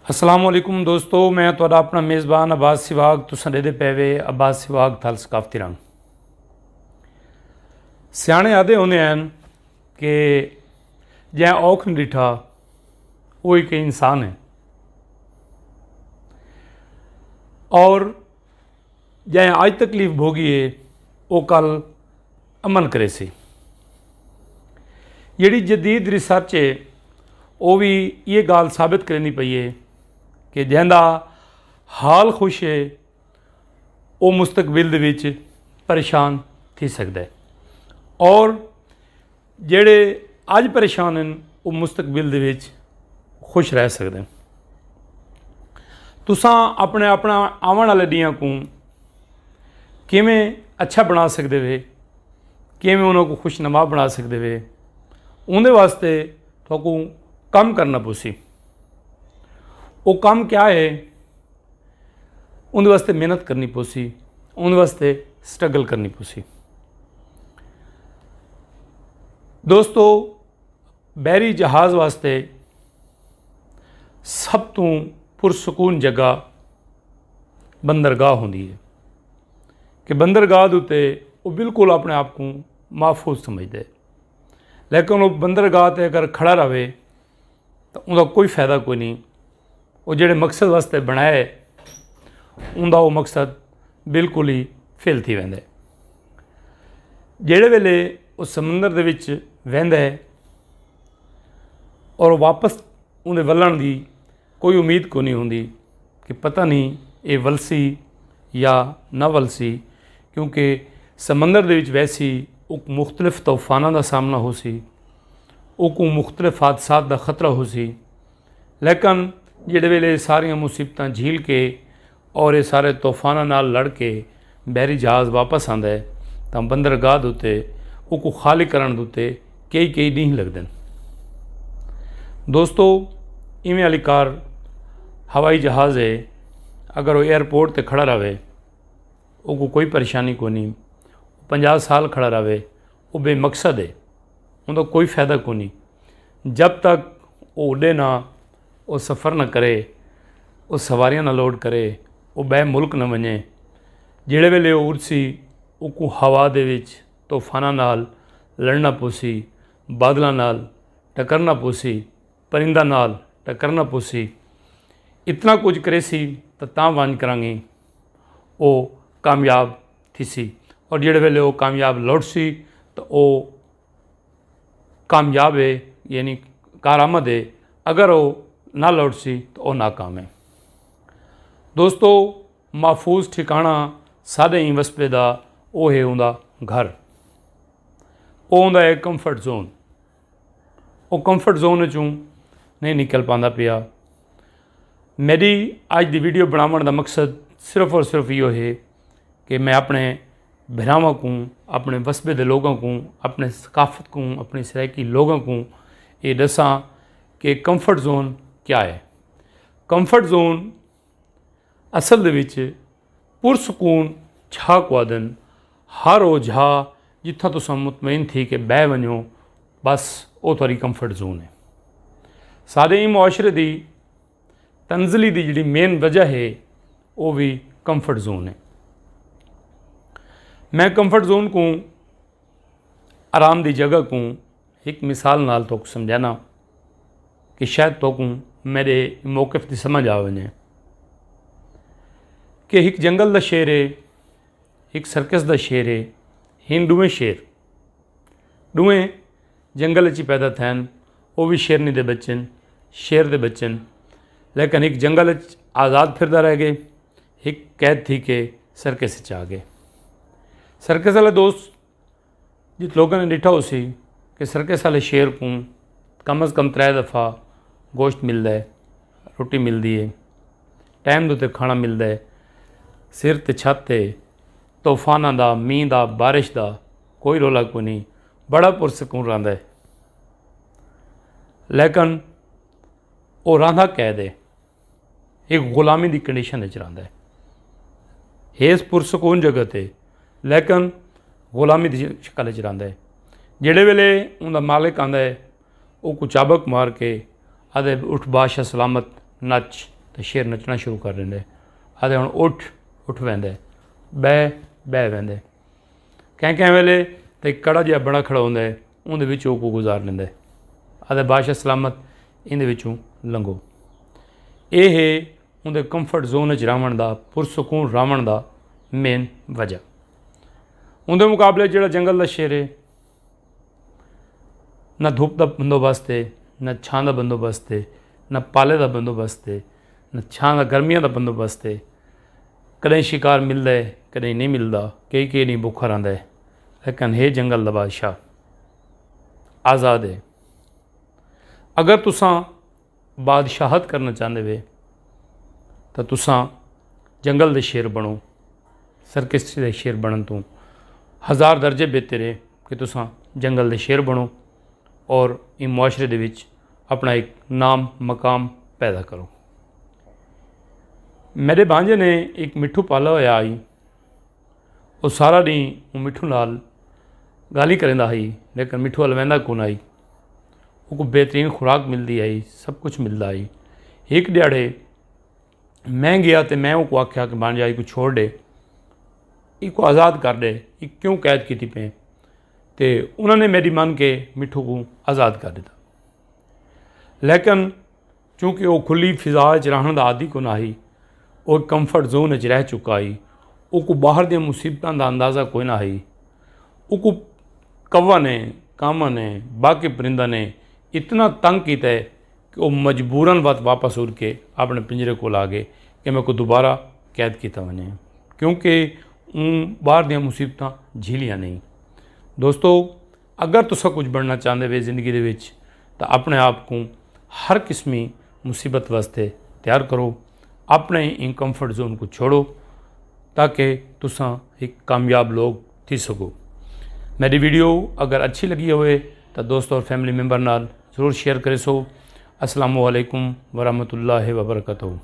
अस्सलाम वालेकुम दोस्तों, मैं तुहाडा अपना मेज़बान अब्बास सिवाग। तुसां देदे पैवे अब्बास सिवाग थल सकाफती रंग। सियाणे आदे होंदे हैं कि जै औख नहीं डिठा वो एक इंसान है, और जै अज तकलीफ भोगी है वो कल अमन करे सी। जिहड़ी जदीद रिसर्च है वो भी ये गाल साबित करनी पई है कि जिंदा हाल खुश है वो मुस्तकबिल दे विच परेशान थी सकदा है, और जेड़े अज परेशान हैं वो मुस्तकबिल दे विच खुश रह सकते हैं। तुसां अपने अपना आवन वाले दियां को किवें अच्छा बना सकते वे, किवें उन्होंने खुशनुमा बना सकते वे, उनके वास्ते तुहानू काम करना पुसी। वो काम क्या है, उनके वास्ते मेहनत करनी पुसी, उनके वास्ते स्ट्रगल करनी पुसी। दोस्तों, बहरी जहाज़ वास्ते सब तो पुरसकून जगह बंदरगाह होंदी है कि बंदरगाह दे उत्ते वो बिल्कुल अपने आप को महफूज समझते, लेकिन वो बंदरगाह ते अगर खड़ा रहे तो उनका कोई फ़ायदा कोई नहीं। वो जेड़े मकसद वास्ते बनाए उनका वो मकसद बिल्कुल ही फेल थी वैंदा है। जेड़े वेले वो समंदर दे विच वहिंदा है और वापस उन्हें वलन की कोई उम्मीद को नहीं होंदी कि पता नहीं ये वलसी या ना वलसी, क्योंकि समंदर दे विच वैसी मुख्तलिफ तूफानों का सामना हो सी, मुख्तलिफ हादसात का खतरा हो सी। लेकिन जिहड़े वेले सारिया मुसीबतां झील के और ये सारे तूफानों नाल लड़ के बहरी जहाज़ वापस आंदा है तो बंदरगाह दे उत्ते वो खाली करन दे उत्ते कई दिन लगदे ने। दोस्तों, इवें वाली कार हवाई जहाज़ है, अगर वो एयरपोर्ट ते खड़ा रहे वो कोई परेशानी को नहीं, 50 साल खड़ा रहे वो बेमकसद है, उनका कोई फ़ायदा को नहीं। जब तक वो उड़े ना, वो सफ़र न करे, वो सवारियां न लोड करे, वो बह मुल्क न वने। जिहड़े वेले वो उड़सी वो हवा दे विच तूफानां नाल लड़ना पोसी, बादलों नाल टकरना पोसी, परिंदा नाल टकरना पोसी। इतना कुछ करे सी तो तां वंज करांगे वो कामयाब थी सी, और जिहड़े वेले वो कामयाब लौट सी तो वो कामयाब है, यानी कारामद है। अगर वो ना लौट सी तो वह नाकाम है। दोस्तों, महफूज ठिकाना सारे ही वस्पे का वो है उनका घर, वो उनका है कंफर्ट जोन। वो कंफर्ट जोन चों नहीं निकल पाता पिया। मेरी अज की वीडियो बनाने का मकसद सिर्फ और सिर्फ यो है कि मैं अपने भरावां को, अपने वस्बे के लोगों को, अपने सकाफत को, अपने सराइकी लोगों को ये दसा कि कंफर्ट जोन क्या है। कंफर्ट जोन असल दे विच पुरसकून छा कुआदन हर वो झा जिथा तुम मुतमईन थी कि बह वनो, बस वो तुहारी कंफर्ट जोन है। सारे ही मुआशरे की तंजली की जी मेन वजह है वो भी कंफर्ट जोन है। मैं कंफर्ट जोन को, आराम की जगह को एक मिसाल नाल तो समझाना कि शायद तो मेरे मौक़िफ़ की समझ आ वने कि एक जंगल का शेर है, एक सर्कस का शेर है। इन दुवें शेर दुवें जंगल ही पैदा थैन, वो भी शेरनी दे बच्चन, शेर दे बच्चन। लेकिन एक जंगल आज़ाद फिरदा रह गए, एक कैद थी के सर्कस आ गए। सर्कस वाले दोस्त जित लोगों ने डिठा हो सी कि सर्कस वाले शेर को कम अज़ कम 3 दफ़ा गोश्त मिलता है, रोटी मिलती है, टाइम के उत्ते खाना मिलता है, सिर ते छत ते तूफाना का, मींह का, बारिश का कोई रौला कोई नहीं, बड़ा पुरसकून रहा है। लेकिन वो रहा कैद है, एक गुलामी की कंडीशन रहा है इस पुरसकून जगह पर, लेकिन गुलामी की शक्ल रहा है। जिहड़े वेले उनका मालिक आंदा है वो को चाबक मार के आदे उठ बादशाह सलामत नच तो शेर नचना शुरू कर देंगे, आदे हुण उठ वैंदे, बह वैंदे। कैं वेले तो एक कड़ा जिहा बड़ा खड़ा होंदा है, उहदे विच को गुजार लेंदा, आदे बादशाह सलामत इहदे विचों लंघो। ये है उहदे कंफर्ट जोन च रहण दा, पुरसकून रहण दा मेन वजह। उहदे मुकाबले जिहड़ा जंगल दा शेर है, ना धुप का बंदोबस्त है, न छां का बंदोबस्त है, न पाले का बंदोबस्त है, न छां का गर्मियों का बंदोबस्त है। कदें शिकार मिलता है, कदें नहीं मिलता, कई नहीं भुखा रहिंदा है, लेकिन हे जंगल दा बादशाह आज़ाद है। अगर तुसां बादशाहत करना चाहते वे तो तुसां जंगल दे शेर बनो। सर्कस दे शेर बनन तो 1000 दर्जे बेहतर है कि तुसां जंगल दे शेर बनो और इन मुआशरे दे विच अपना एक नाम मकाम पैदा करो। मेरे भांजे ने एक मिठू पाला होया आई, वो सारा दिन वो मिठू नाल गाली करेंदा ही, लेकिन मिठू हल वहंदा कोन आई। वो बेहतरीन खुराक मिलती आई, सब कुछ मिलता आई। एक दिहाड़े मैं गया तो मैं उसको आख्या कि भांजा आई को छोड़ दे, इसको आज़ाद कर दे, ये क्यों कैद की पे। तो उन्होंने मेरी मन के मिठू को आज़ाद कर दिता, लेकिन चूँकि वो खुली फिजा रहने का आदि को ना ही, वो कंफर्ट जोन च रह चुका ही, उसको बाहर दी मुसीबतों का अंदाज़ा कोई ना ही। उसको कव्वा ने, कामा ने, बाकी परिंदा ने इतना तंग किया है कि वो मजबूरन वापस उड़ के अपने पिंजरे को ला गए कि मैं को दोबारा कैद किया वने, क्योंकि बाहर दी मुसीबत झीलियाँ नहीं। दोस्तों, अगर तुसा कुछ बनना चाहते वे जिंदगी दे विच, तो अपने आप को हर किस्मी मुसीबत वास्ते तैयार करो, अपने इन कंफर्ट जोन को छोड़ो, ताकि तुसा एक कामयाब लोग थी सको। मेरी वीडियो अगर अच्छी लगी होवे तो दोस्तों और फैमिली मेंबर नाल ज़रूर शेयर करे सो। अस्सलामु अलैकुम वरहमतुल्लाहि वबरकातुहू।